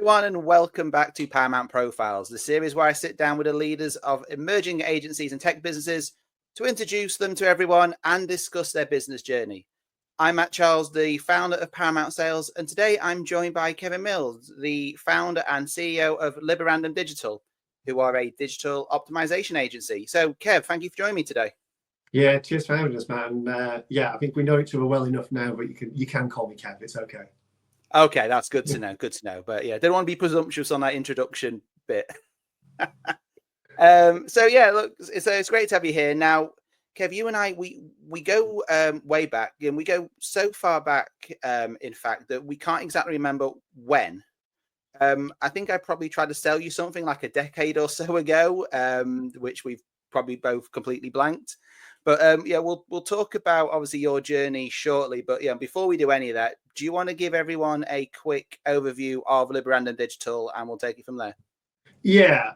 everyone, and welcome back to Paramount Profiles, the series where I sit down with the leaders of emerging agencies and tech businesses to introduce them to everyone and discuss their business journey. I'm Matt Charles, the founder of Paramount Sales, and today I'm joined by Kev Milnes, the founder and CEO of Liberandum Digital, who are a digital optimization agency. So, Kev, thank you for joining me today. Yeah, cheers for having us, man. I think we know each other well enough now, but you can call me Kev. It's okay. Okay, that's good to know. Good to know. But yeah, don't want to be presumptuous on that introduction bit. Look, it's great to have you here. Now, Kev, you and I, we go way back, and we go so far back, in fact, that we can't exactly remember when. I think I probably tried to sell you something like a decade or so ago, which we've probably both completely blanked. But we'll talk about obviously your journey shortly. But before we do any of that, do you want to give everyone a quick overview of Liberandum Digital, and we'll take it from there? Yeah.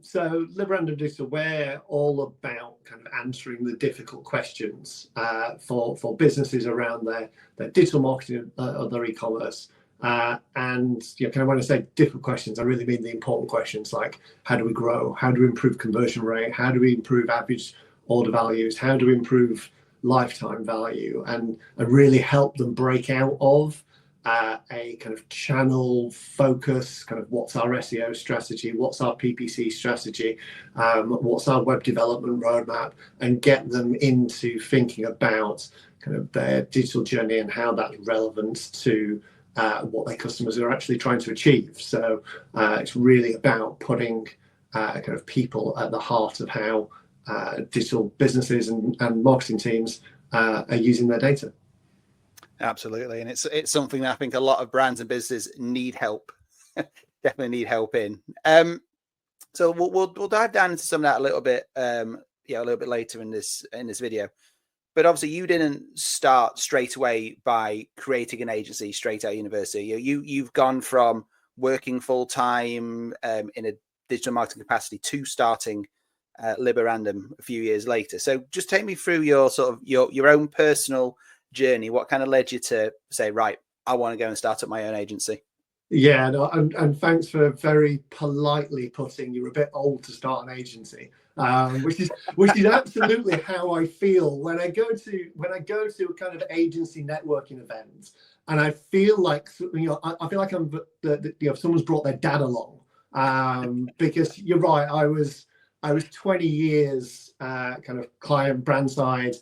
So Liberandum Digital, we're all about kind of answering the difficult questions for businesses around their digital marketing or their e-commerce. And when I say difficult questions, I really mean the important questions like how do we grow, how do we improve conversion rate, how do we improve average order values, how do we improve lifetime value, and really help them break out of a kind of channel focus, kind of what's our SEO strategy, what's our PPC strategy, what's our web development roadmap, and get them into thinking about kind of their digital journey and how that's relevant to what their customers are actually trying to achieve. So it's really about putting kind of people at the heart of how digital businesses and marketing teams are using their data. Absolutely, and it's something that I think a lot of brands and businesses need help, definitely need help in. So we'll dive down into some of that a little bit, a little bit later in this video. But obviously, you didn't start straight away by creating an agency straight out of university. You've gone from working full time in a digital marketing capacity to starting Liberandum a few years later. So just take me through your sort of your own personal journey. What kind of led you to say, right, I want to go and start up my own agency? Yeah, no, and thanks for very politely putting you're a bit old to start an agency, which is absolutely how I feel when I go to a kind of agency networking event, and I feel like I feel like I'm someone's brought their dad along, because you're right, I was 20 years kind of client brand side,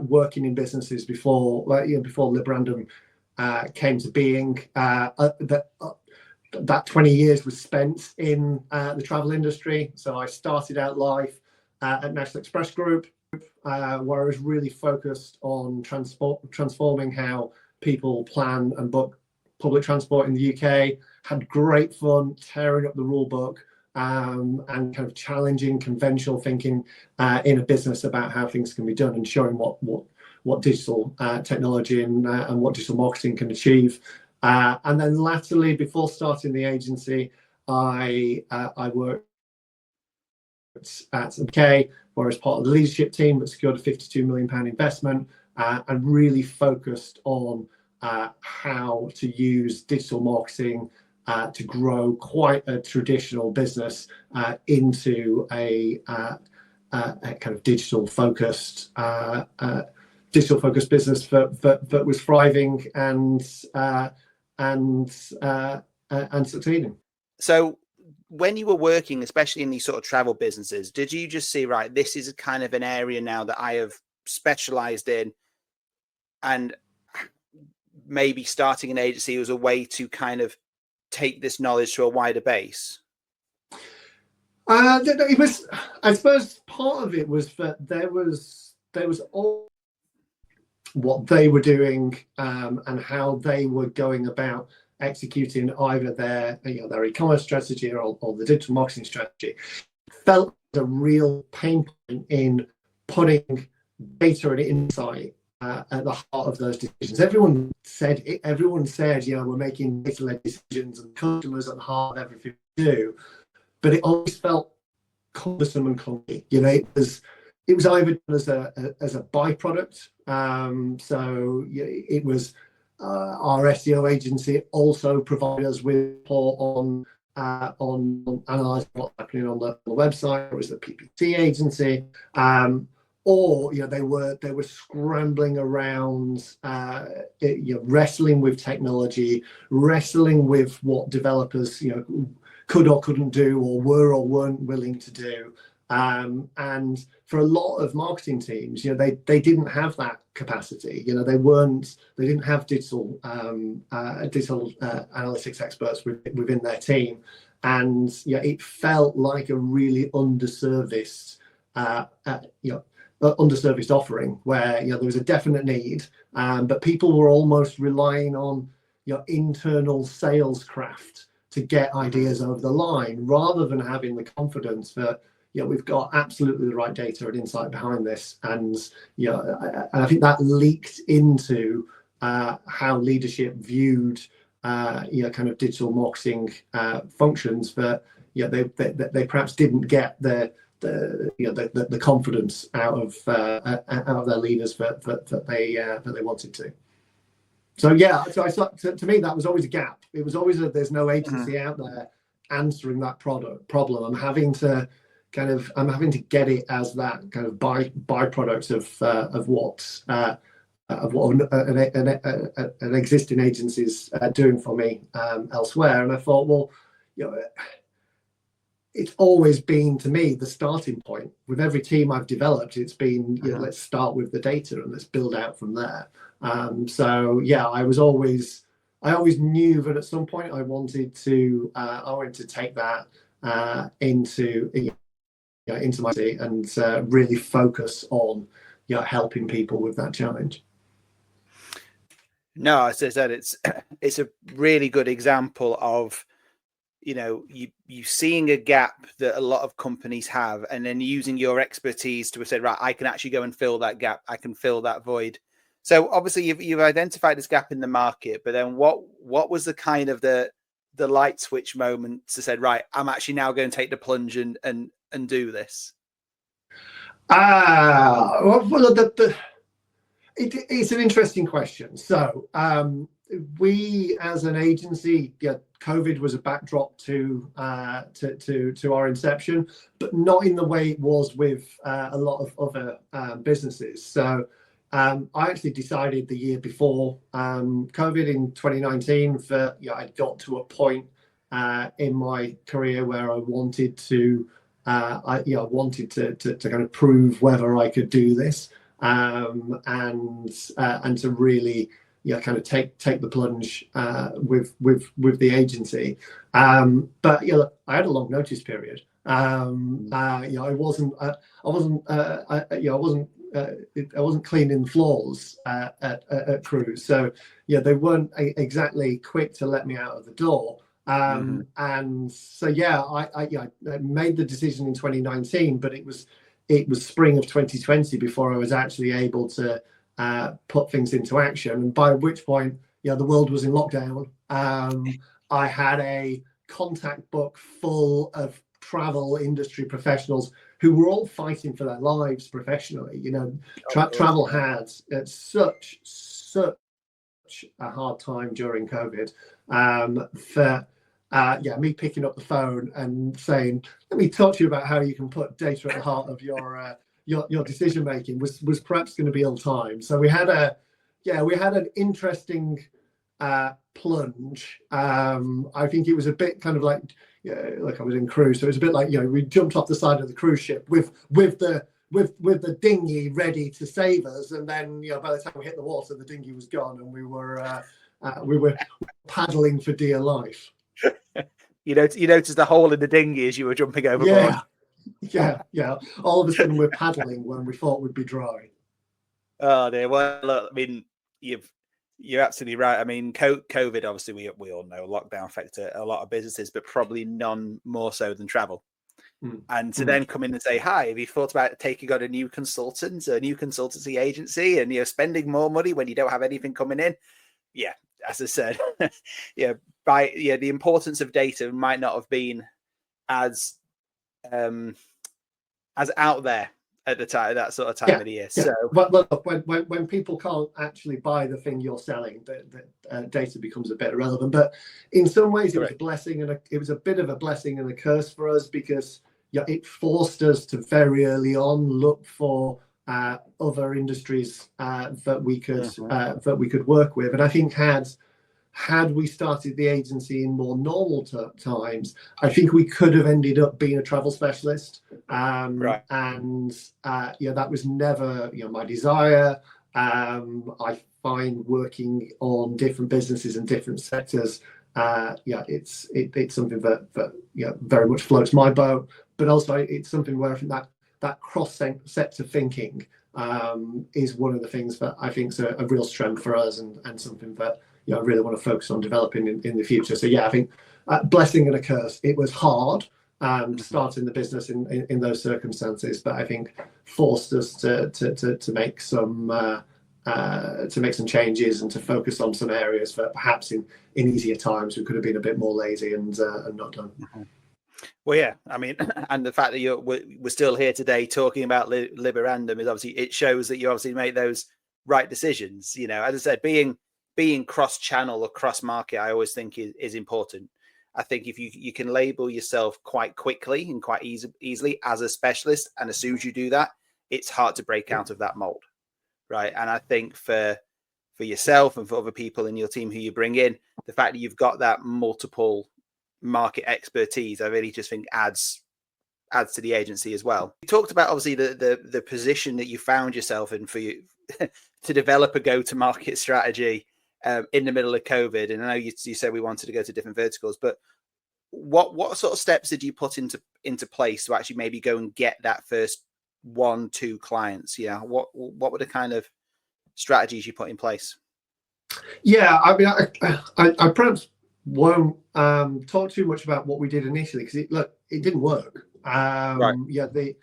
working in businesses before Liberandum came to being. That 20 years was spent in the travel industry. So I started out life at National Express Group, where I was really focused on transforming how people plan and book public transport in the UK. Had great fun tearing up the rule book, and kind of challenging conventional thinking in a business about how things can be done, and showing what digital technology and what digital marketing can achieve. And then latterly, before starting the agency, I worked at UK, where I was part of the leadership team that secured a £52 million investment, and really focused on how to use digital marketing to grow quite a traditional business into a kind of digital focused business that was thriving and succeeding. So when you were working, especially in these sort of travel businesses, did you just see, right, this is kind of an area now that I have specialized in, and maybe starting an agency was a way to kind of take this knowledge to a wider base? It was, I suppose, part of it was that there was all what they were doing, and how they were going about executing either their e-commerce strategy or the digital marketing strategy. Felt a real pain point in putting data and insight at the heart of those decisions. Everyone said, we're making data-led decisions, and customers at the heart of everything we do. But it always felt cumbersome and clunky. It was either done as a byproduct. So it was our SEO agency also provided us with support on analysing what's happening on the website. It was the PPC agency, or they were scrambling around, wrestling with technology, wrestling with what developers could or couldn't do, or were or weren't willing to do. And for a lot of marketing teams, they didn't have that capacity. They didn't have digital analytics experts within their team, and it felt like a really underserviced offering where there was a definite need, but people were almost relying on internal sales craft to get ideas over the line, rather than having the confidence that we've got absolutely the right data and insight behind this. And I think that leaked into how leadership viewed kind of digital marketing functions, that they perhaps didn't get the confidence out of their leaders that they wanted to. So to me that was always a gap. It was always there's no agency out there answering that problem. I'm having to get it as that kind of byproduct of what an existing agency's doing for me elsewhere. And I thought, well, it's always been, to me, the starting point. With every team I've developed, it's been, let's start with the data and let's build out from there. I always knew that at some point I wanted to take that into my city and really focus on helping people with that challenge. No, as I said, it's a really good example of you seeing a gap that a lot of companies have, and then using your expertise to say, right, I can actually go and fill that gap. I can fill that void. So obviously you've identified this gap in the market, but then what was the kind of the light switch moment to say, right, I'm actually now going to take the plunge and do this? It's an interesting question. So we, as an agency, COVID was a backdrop to our inception, but not in the way it was with a lot of other businesses. So I actually decided the year before COVID in 2019 that I'd got to a point in my career where I wanted to wanted to kind of prove whether I could do this, and to really kind of take the plunge with the agency. But I had a long notice period. I wasn't cleaning floors at Cruise, so they weren't exactly quick to let me out of the door. And so I made the decision in 2019, but it was spring of 2020 before I was actually able to put things into action. And by which point, the world was in lockdown. I had a contact book full of travel industry professionals who were all fighting for their lives professionally. Travel had such a hard time during COVID. Me picking up the phone and saying, let me talk to you about how you can put data at the heart of your decision making was perhaps going to be ill timed. So we had an interesting plunge. I think it was a bit kind of like I was in Cruise, so it was a bit like we jumped off the side of the cruise ship with the dinghy ready to save us, and then by the time we hit the water, the dinghy was gone, and we were paddling for dear life. You noticed the hole in the dinghy as you were jumping overboard. Yeah. All of a sudden, we're paddling when we thought we'd be dry. Oh dear. Well, look, I mean, you're absolutely right. I mean, COVID, obviously, we all know lockdown affected a lot of businesses, but probably none more so than travel. And to then come in and say, hi, have you thought about taking on a new consultancy agency, and spending more money when you don't have anything coming in? Yeah, as I said, the importance of data might not have been as out there at the time, that sort of time of the year. Yeah. So well, look, when people can't actually buy the thing you're selling, the data becomes a bit irrelevant. But in some ways, it was a blessing, and it was a bit of a blessing and a curse for us, because it forced us to very early on look for other industries that we could work with. And I think had we started the agency in more normal times, I think we could have ended up being a travel specialist. And that was never my desire. I find working on different businesses and different sectors, it's something that very much floats my boat. But also it's something where I think that cross-sector thinking is one of the things that I think is a real strength for us, and something that I really want to focus on developing in the future. So I think blessing and a curse. It was hard starting the business in those circumstances, but I think forced us to make some changes and to focus on some areas that perhaps in easier times we could have been a bit more lazy and not done. Well, yeah, I mean, and the fact that we're still here today talking about Liberandum is obviously, it shows that you obviously made those right decisions. As I said, being cross-channel or cross-market, I always think is important. I think if you can label yourself quite quickly and quite easily as a specialist, and as soon as you do that, it's hard to break out of that mold, right? And I think for yourself and for other people in your team who you bring in, the fact that you've got that multiple market expertise, I really just think adds to the agency as well. You talked about obviously the position that you found yourself in for you to develop a go-to-market strategy in the middle of COVID. And I know you said we wanted to go to different verticals, but what sort of steps did you put into place to actually maybe go and get that first 1-2 clients? What were the kind of strategies you put in place? I mean, I perhaps won't talk too much about what we did initially, because it didn't work. The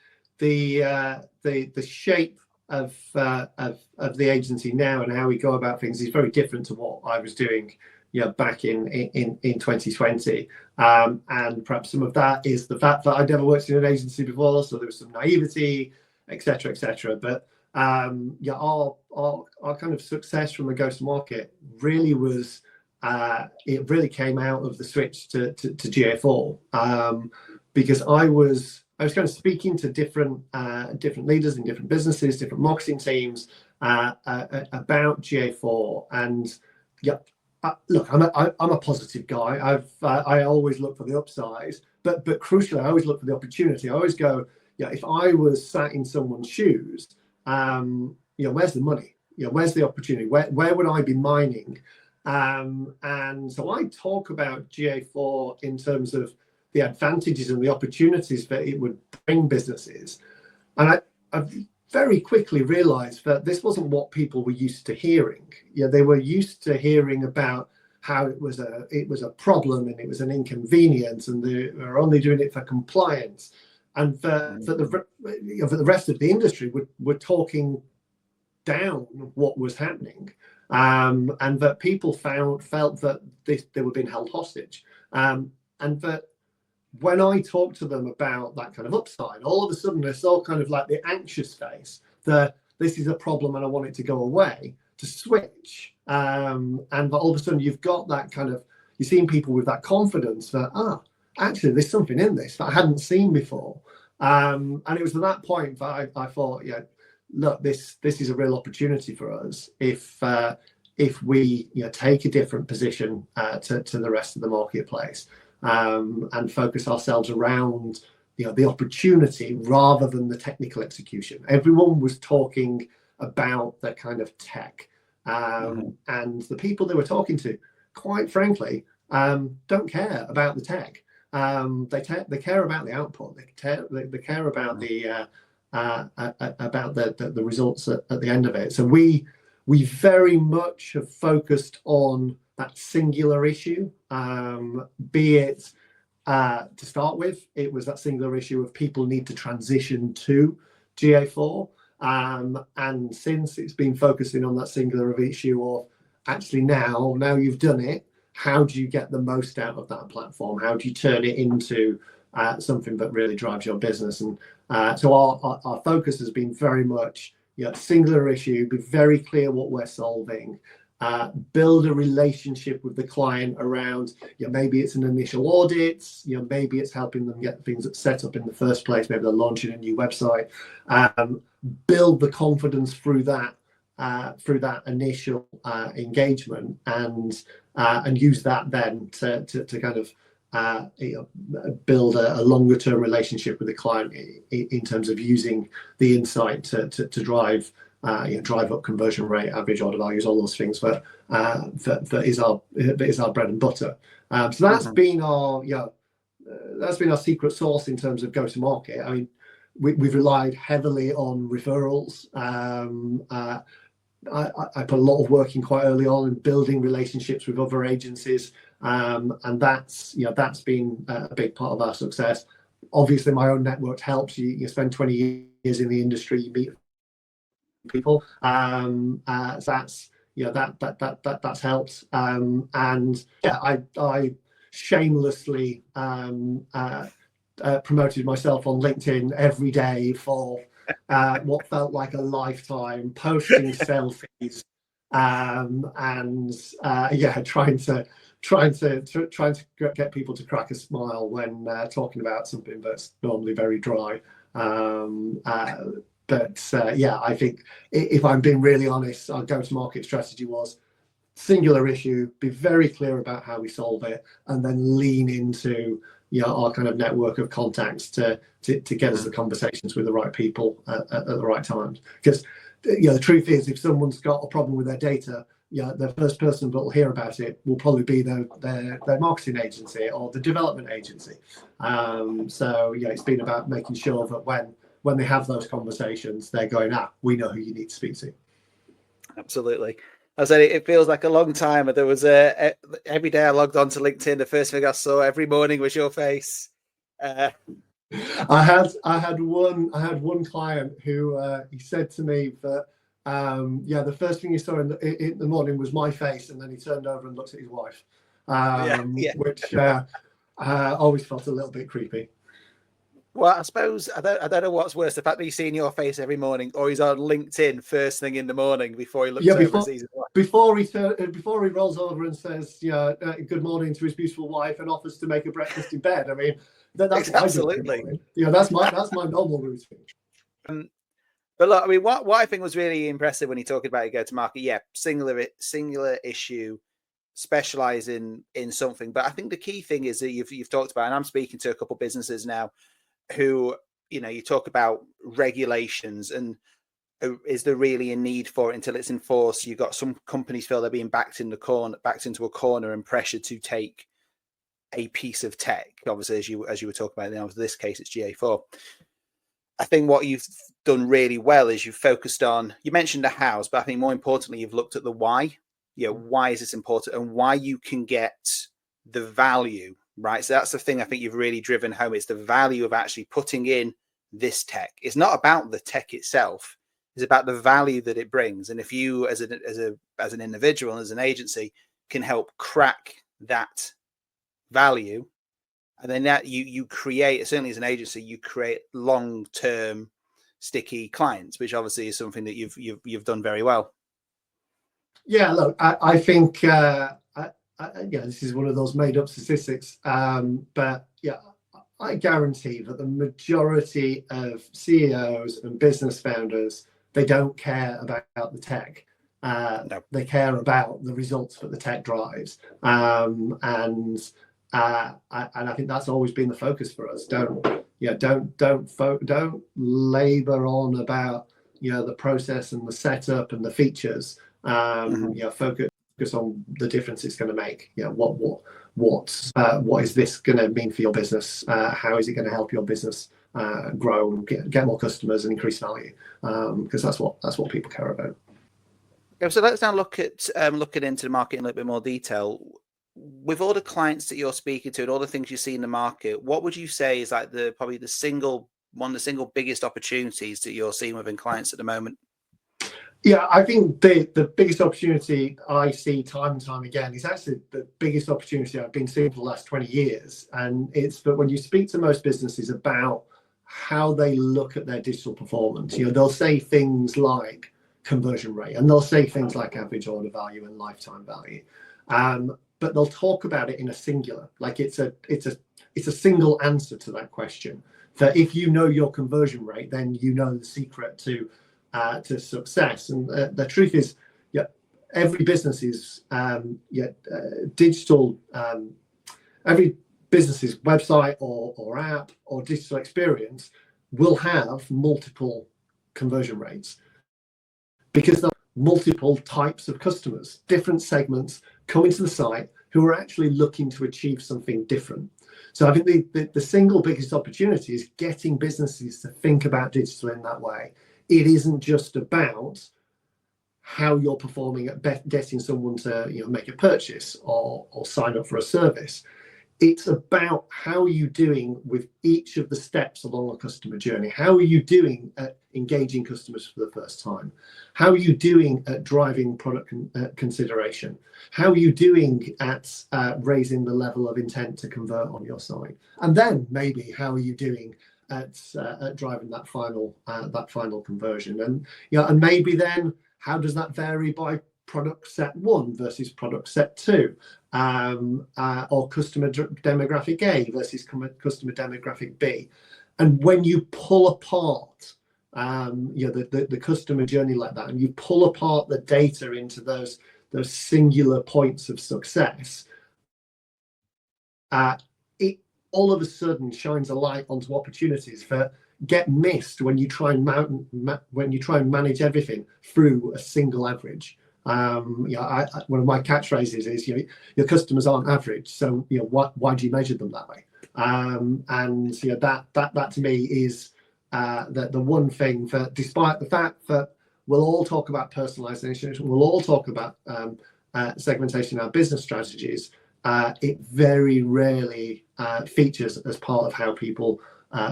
shape of the agency now and how we go about things is very different to what I was doing back in 2020, and perhaps some of that is the fact that I'd never worked in an agency before, so there was some naivety, etc. But our kind of success from the go-to-market really was it really came out of the switch to GA4, because I was kind of speaking to different leaders in different businesses, different marketing teams about GA4. And look, I'm a positive guy. I always look for the upsides, but crucially, I always look for the opportunity. I always go, if I was sat in someone's shoes, where's the money? Where's the opportunity? Where would I be mining? And so I talk about GA4 in terms of the advantages and the opportunities that it would bring businesses. And I very quickly realized that this wasn't what people were used to hearing. They were used to hearing about how it was a problem and it was an inconvenience, and they were only doing it for compliance. And for the rest of the industry, were talking down what was happening, and that people felt that they were being held hostage, and that when I talked to them about that kind of upside, all of a sudden they saw kind of like the anxious face, that this is a problem and I want it to go away, to switch, and all of a sudden you've got that kind of, you've seen people with that confidence that actually there's something in this that I hadn't seen before, and it was at that point that I thought, look, this is a real opportunity for us if we take a different position to the rest of the marketplace, and focus ourselves around the opportunity rather than the technical execution. Everyone was talking about the kind of tech, and the people they were talking to, quite frankly, don't care about the tech. They care about the output. They care about the results at the end of it. So we very much have focused on that singular issue, be it to start with, it was that singular issue of people need to transition to GA4, and since it's been focusing on that singular issue of actually now you've done it, how do you get the most out of that platform? How do you turn it into something that really drives your business? So our focus has been very much, singular issue, be very clear what we're solving, build a relationship with the client around, maybe it's an initial audit, maybe it's helping them get things set up in the first place, maybe they're launching a new website, build the confidence through that initial engagement, and use that then to kind of build a longer term relationship with the client in terms of using the insight to drive up conversion rate, average order values, all those things that is our bread and butter. So that's been our secret sauce in terms of go to market. I mean, we've relied heavily on referrals. I put a lot of work in quite early on in building relationships with other agencies, and that's been a big part of our success. Obviously, my own network helps. You spend 20 years in the industry, you meet people, so that's helped. And I shamelessly promoted myself on LinkedIn every day for what felt like a lifetime, posting selfies, trying to get people to crack a smile when talking about something that's normally very dry. I think if I'm being really honest, our go-to-market strategy was singular issue, be very clear about how we solve it, and then lean into our kind of network of contacts to get us the conversations with the right people at the right times. Because the truth is, if someone's got a problem with their data, the first person that will hear about it will probably be their marketing agency or the development agency. So it's been about making sure that when they have those conversations, they're going, we know who you need to speak to. Absolutely. I said it feels like a long time. There was every day I logged on to LinkedIn, the first thing I saw every morning was your face. I had one client who he said to me that the first thing he saw in the morning was my face, and then he turned over and looked at his wife, which always felt a little bit creepy. Well, I suppose I don't know what's worse, the fact that he's seeing your face every morning, or he's on LinkedIn first thing in the morning before he looks over and sees his wife. Before he rolls over and says good morning to his beautiful wife and offers to make a breakfast in bed. I mean, that's absolutely. That's my normal routine. But look, I mean, what I think was really impressive when you talked about your go-to-market, singular issue, specialize in something. But I think the key thing is that you've talked about, and I'm speaking to a couple of businesses now who, you talk about regulations and is there really a need for it until it's enforced? You've got some companies feel they're being backed into a corner and pressured to take a piece of tech. Obviously, as you were talking about, in this case, it's GA4. I think what you've done really well is you've focused on, you mentioned the hows, but I think more importantly, you've looked at the why. Why is this important and why you can get the value, right? So that's the thing I think you've really driven home. It's the value of actually putting in this tech. It's not about the tech itself. It's about the value that it brings. And if you as an individual and as an agency can help crack that value, and then that you create, certainly as an agency, you create long-term sticky clients, which obviously is something that you've done very well. Yeah, look, I think this is one of those made-up statistics, but I guarantee that the majority of CEOs and business founders, they don't care about the tech. No. They care about the results that the tech drives, and I think that's always been the focus for us. Don't labor on about the process and the setup and the features. Focus on the difference it's going to make. What is this going to mean for your business? How is it going to help your business grow and get more customers and increase value? Because that's what people care about. Okay, so let's now look at looking into the market in a little bit more detail. With all the clients that you're speaking to and all the things you see in the market, what would you say is like probably the single biggest opportunities that you're seeing within clients at the moment? Yeah, I think the biggest opportunity I see time and time again is actually the biggest opportunity I've been seeing for the last 20 years. And it's that when you speak to most businesses about how they look at their digital performance. They'll say things like conversion rate, and they'll say things like average order value and lifetime value, but they'll talk about it in a singular, like it's a single answer to that question. That if you know your conversion rate, then you know the secret to success. And the truth is, every business is digital. Every business's website or app or digital experience will have multiple conversion rates, because there are multiple types of customers, different segments coming to the site who are actually looking to achieve something different. So I think the single biggest opportunity is getting businesses to think about digital in that way. It isn't just about how you're performing at getting someone to make a purchase or sign up for a service. It's about how are you doing with each of the steps along a customer journey. How are you doing at engaging customers for the first time? How are you doing at driving product consideration? How are you doing at raising the level of intent to convert on your site? And then maybe how are you doing at driving that final conversion? And maybe then how does that vary by product set 1 versus product set 2, or customer demographic A versus customer demographic B? And when you pull apart the customer journey like that, and you pull apart the data into those singular points of success, it all of a sudden shines a light onto opportunities that get missed when you try and manage everything through a single average. One of my catchphrases is, your customers aren't average, so why do you measure them that way? And that to me is the one thing that, despite the fact that we'll all talk about personalisation, we'll all talk about segmentation in our business strategies, it very rarely features as part of how people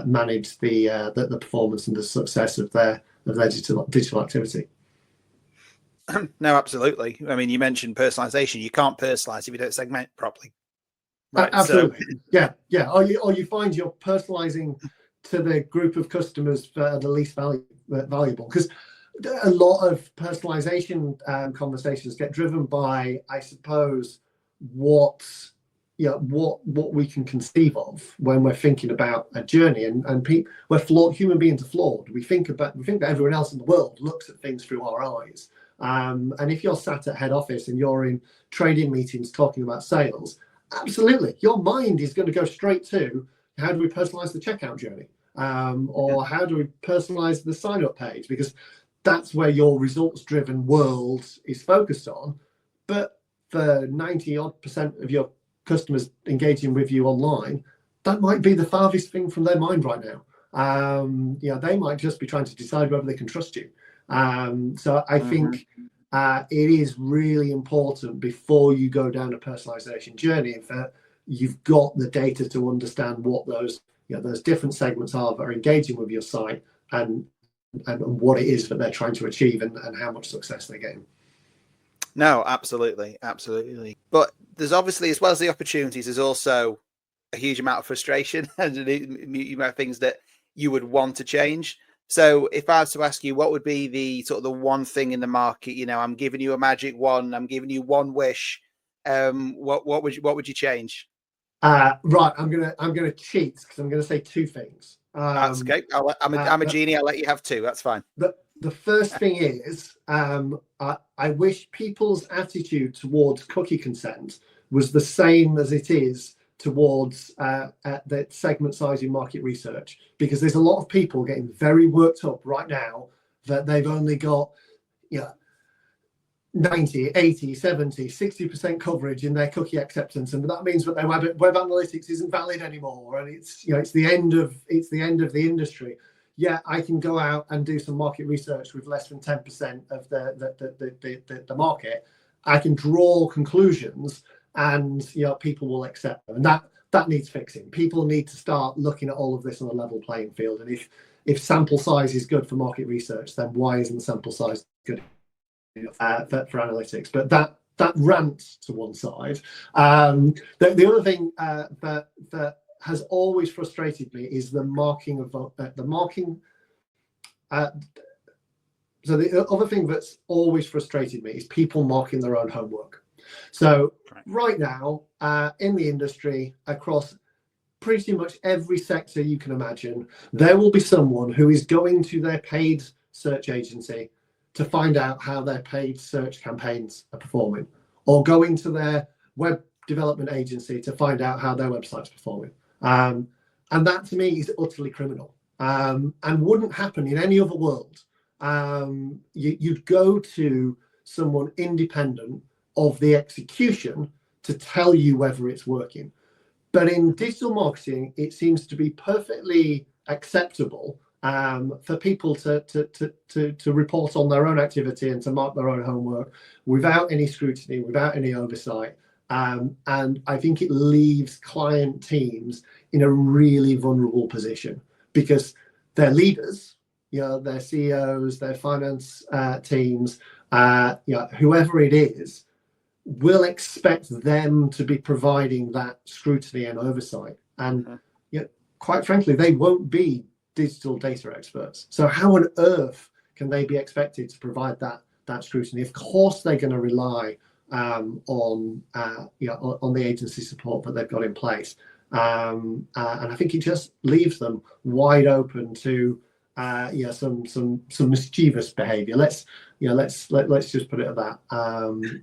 manage the performance and the success of their digital activity. No, absolutely. I mean, you mentioned personalization. You can't personalize if you don't segment properly. Right. Absolutely. So, yeah. Or you find you're personalizing to the group of customers that are the least valuable. Because a lot of personalization conversations get driven by, I suppose, what we can conceive of when we're thinking about a journey. And we're flawed. Human beings are flawed. We think that everyone else in the world looks at things through our eyes. And if you're sat at head office and you're in trading meetings talking about sales, absolutely, your mind is going to go straight to, how do we personalize the checkout journey? Or how do we personalize the sign-up page? Because that's where your results-driven world is focused on. But for 90-odd% of your customers engaging with you online, that might be the farthest thing from their mind right now. They might just be trying to decide whether they can trust you. So I think it is really important, before you go down a personalization journey, that you've got the data to understand what those different segments are that are engaging with your site, and what it is that they're trying to achieve, and how much success they're getting. No, absolutely. But there's obviously, as well as the opportunities, there's also a huge amount of frustration and things that you would want to change. So if I was to ask you, what would be the one thing in the market? I'm giving you a magic wand. I'm giving you one wish. What would you change? Right, I'm gonna cheat, because I'm gonna say two things. That's okay. I'm a genie. I'll let you have two. That's fine. The first thing is, I wish people's attitude towards cookie consent was the same as it is towards the segment sizing market research, because there's a lot of people getting very worked up right now that they've only got 90, 80, 70, 60% coverage in their cookie acceptance, and that means that their web analytics isn't valid anymore, and it's the end of the industry. Yeah, I can go out and do some market research with less than 10% of the market. I can draw conclusions, and people will accept them, and that needs fixing. People need to start looking at all of this on a level playing field. And if sample size is good for market research, then why isn't sample size good for analytics? But that rant to one side. The other thing that has always frustrated me is the marking of the marking. So the other thing that's always frustrated me is people marking their own homework. So right now, in the industry, across pretty much every sector you can imagine, there will be someone who is going to their paid search agency to find out how their paid search campaigns are performing, or going to their web development agency to find out how their website's performing. And that to me is utterly criminal, and wouldn't happen in any other world. You'd go to someone independent of the execution to tell you whether it's working. But in digital marketing, it seems to be perfectly acceptable for people to report on their own activity and to mark their own homework without any scrutiny, without any oversight. And I think it leaves client teams in a really vulnerable position, because their leaders, their CEOs, their finance teams, whoever it is, will expect them to be providing that scrutiny and oversight. And quite frankly, they won't be digital data experts. So how on earth can they be expected to provide that scrutiny? Of course, they're going to rely on the agency support that they've got in place. And I think it just leaves them wide open to some mischievous behaviour. Let's just put it at that.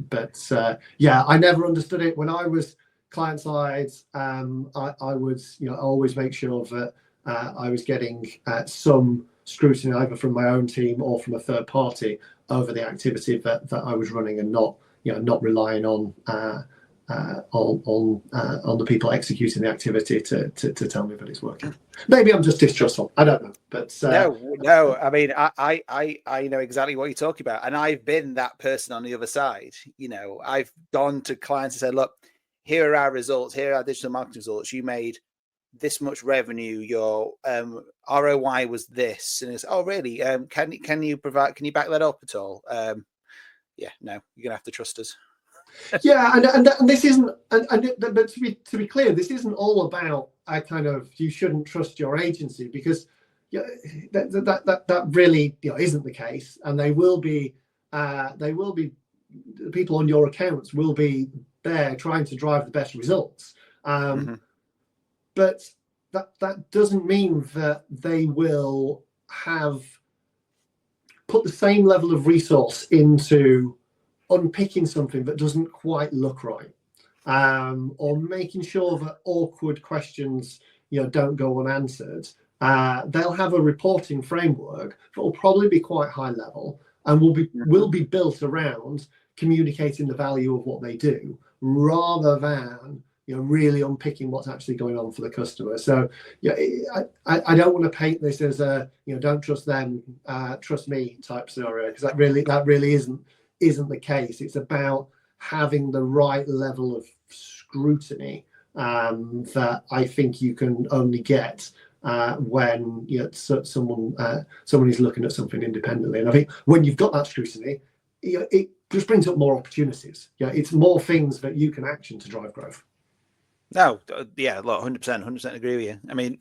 But I never understood it when I was client side. I would always make sure that I was getting some scrutiny either from my own team or from a third party over the activity that I was running, and not relying on the people executing the activity to tell me that it's working. Maybe I'm just distrustful. I don't know. But no. I mean, I know exactly what you're talking about, and I've been that person on the other side. I've gone to clients and said, "Look, here are our results. Here are our digital marketing results. You made this much revenue. Your ROI was this." And it's, "Oh, really? Can you back that up at all?" No, you're gonna have to trust us. and this isn't, but to be clear, this isn't all about a kind of you shouldn't trust your agency, because that really isn't the case, and they will be people on your accounts will be there trying to drive the best results, but that doesn't mean that they will have put the same level of resource into unpicking something that doesn't quite look right, or making sure that awkward questions don't go unanswered. They'll have a reporting framework that will probably be quite high level and will be built around communicating the value of what they do, rather than really unpicking what's actually going on for the customer. So I don't want to paint this as a don't trust them, trust me type scenario, because that really isn't the case. It's about having the right level of scrutiny that I think you can only get when someone is looking at something independently. And I think when you've got that scrutiny, it just brings up more opportunities. It's more things that you can action to drive growth. No, look, 100% agree with you. I mean,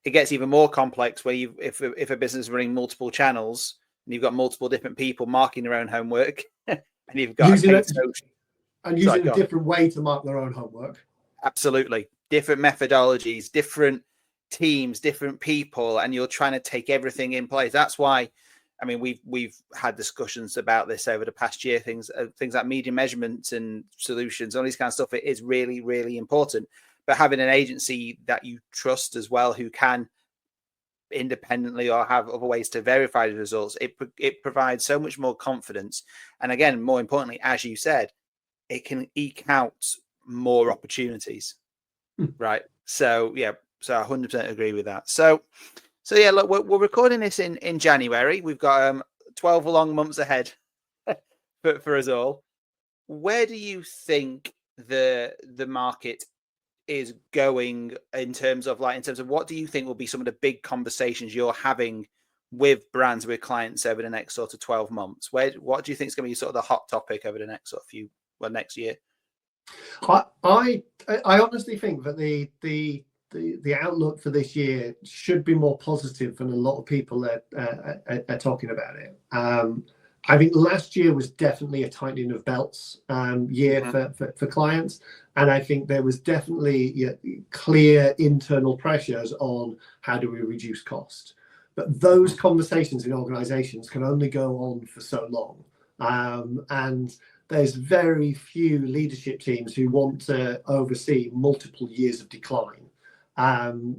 it gets even more complex where if a business is running multiple channels and you've got multiple different people marking their own homework, and you've got using a different way to mark their own homework. Absolutely, different methodologies, different teams, different people, and you're trying to take everything in place. That's why, I mean, we've had discussions about this over the past year. Things like media measurements and solutions, all these kind of stuff. It is really, really important. But having an agency that you trust as well, who can independently or have other ways to verify the results, it provides so much more confidence. And again, more importantly, as you said, it can eke out more opportunities, right? So so I 100% agree with that. So yeah, look, we're recording this in January. We've got 12 long months ahead for us all. Where do you think the market is going in terms of what do you think will be some of the big conversations you're having with brands, with clients over the next sort of 12 months? What do you think is going to be sort of the hot topic over the next sort of next year? I honestly think that the the outlook for this year should be more positive than a lot of people are talking about it. I think last year was definitely a tightening of belts year for clients, and I think there was definitely clear internal pressures on how do we reduce cost. But those conversations in organisations can only go on for so long, and there's very few leadership teams who want to oversee multiple years of decline.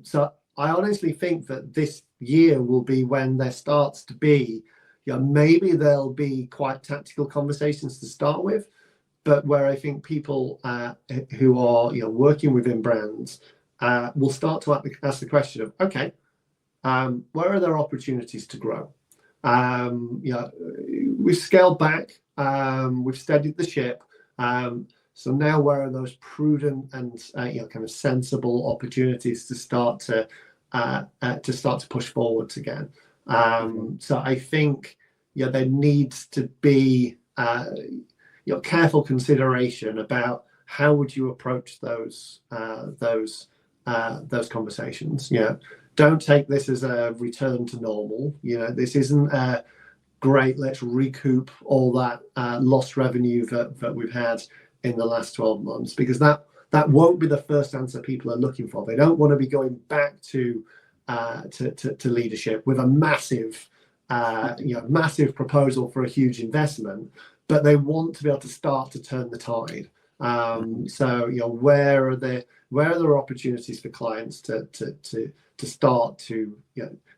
So I honestly think that this year will be when there starts to be, maybe there'll be quite tactical conversations to start with, but where I think people who are working within brands will start to ask the question of, okay, where are there opportunities to grow? We've scaled back, we've steadied the ship. So now where are those prudent and kind of sensible opportunities to start to push forwards again? So I think there needs to be careful consideration about how would you approach those conversations. Don't take this as a return to normal. This isn't a great, let's recoup all that lost revenue that we've had in the last 12 months, because that won't be the first answer people are looking for. They don't want to be going back to leadership with a massive proposal for a huge investment, but they want to be able to start to turn the tide. So where are there opportunities for clients to start to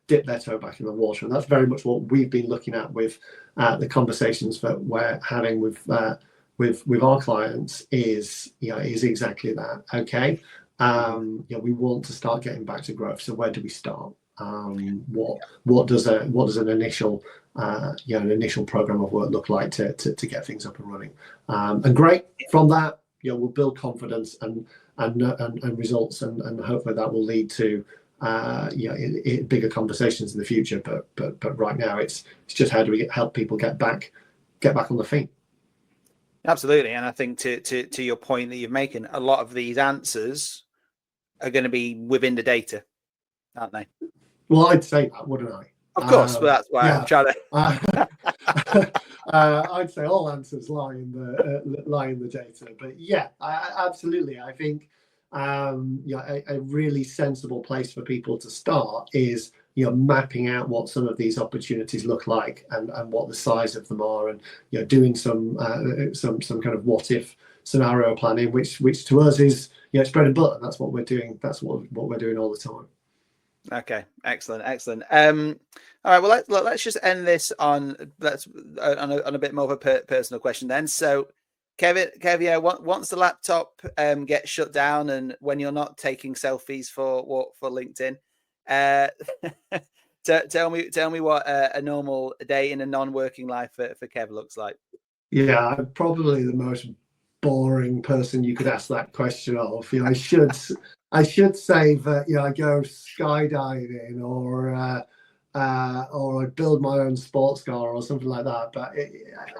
dip their toe back in the water? And that's very much what we've been looking at with the conversations that we're having with our clients is exactly that. Okay, we want to start getting back to growth. So where do we start? What does an initial program of work look like to get things up and running? And great, from that we'll build confidence and results, and hopefully that will lead to bigger conversations in the future. But right now it's just how do we help people get back on the feet. Absolutely. And I think to your point that you're making, a lot of these answers are going to be within the data, aren't they? Well, I'd say that, wouldn't I? Of course, but that's why I'm trying to. I'd say all answers lie in the data, but absolutely. I think a really sensible place for people to start is mapping out what some of these opportunities look like and what the size of them are, and doing some kind of what if scenario planning, which to us is it's bread and butter. That's what we're doing. That's what we're doing all the time. Okay, excellent. All right, well let's just end this on a bit more of a personal question then. So Kev, once the laptop gets shut down and when you're not taking selfies for LinkedIn, tell me what a normal day in a non-working life for Kev looks like. Yeah, I'm probably the most boring person you could ask that question of. I should say that I go skydiving or I build my own sports car or something like that. But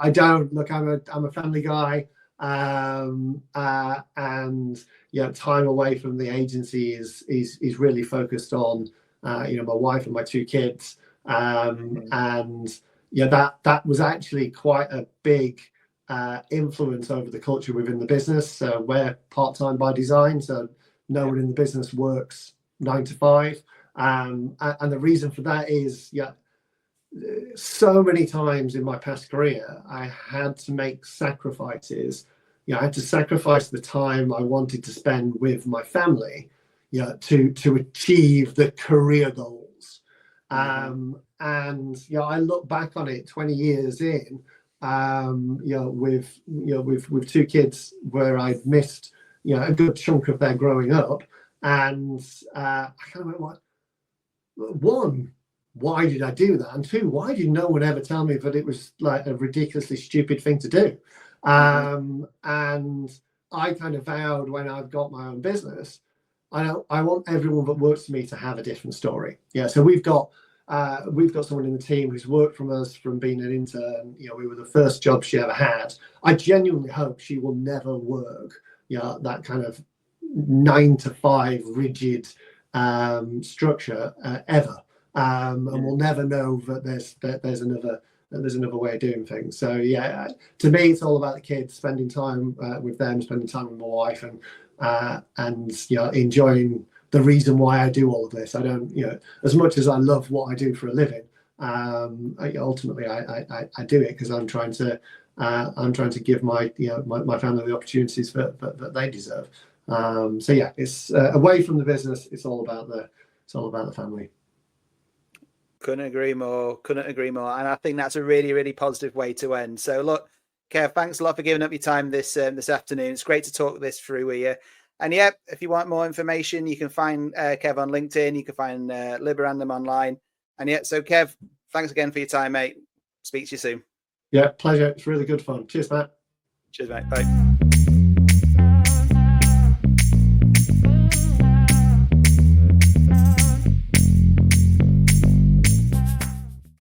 I don't. Look, I'm a family guy, and time away from the agency is really focused on my wife and my two kids, and that was actually quite a big influence over the culture within the business. So we're part-time by design, so no one in the business works 9 to 5, and the reason for that is so many times in my past career I had to make sacrifices. I had to sacrifice the time I wanted to spend with my family to achieve the career goals. And I look back on it 20 years in, with two kids where I'd missed a good chunk of their growing up, and I kind of went, one, why did I do that? And two, why did no one ever tell me that it was like a ridiculously stupid thing to do? And I kind of vowed when I've got my own business, I want everyone that works for me to have a different story. So we've got someone in the team who's worked from us from being an intern. We were the first job she ever had. I genuinely hope she will never work that kind of 9-to-5 rigid structure ever, and we'll never know that there's another way of doing things. So yeah, to me, it's all about the kids, spending time with them, spending time with my wife, and enjoying the reason why I do all of this. I don't, as much as I love what I do for a living, ultimately I do it because I'm trying to give my my family the opportunities that they deserve. So yeah, it's away from the business. It's all about the family. Couldn't agree more. And I think that's a really, really positive way to end. So look, Kev, thanks a lot for giving up your time this afternoon. It's great to talk this through with you. And yeah, if you want more information, you can find Kev on LinkedIn. You can find Liberandum online. And yeah, so Kev, thanks again for your time, mate. Speak to you soon. Yeah, pleasure. It's really good fun. Cheers, Matt. Cheers, mate. Bye.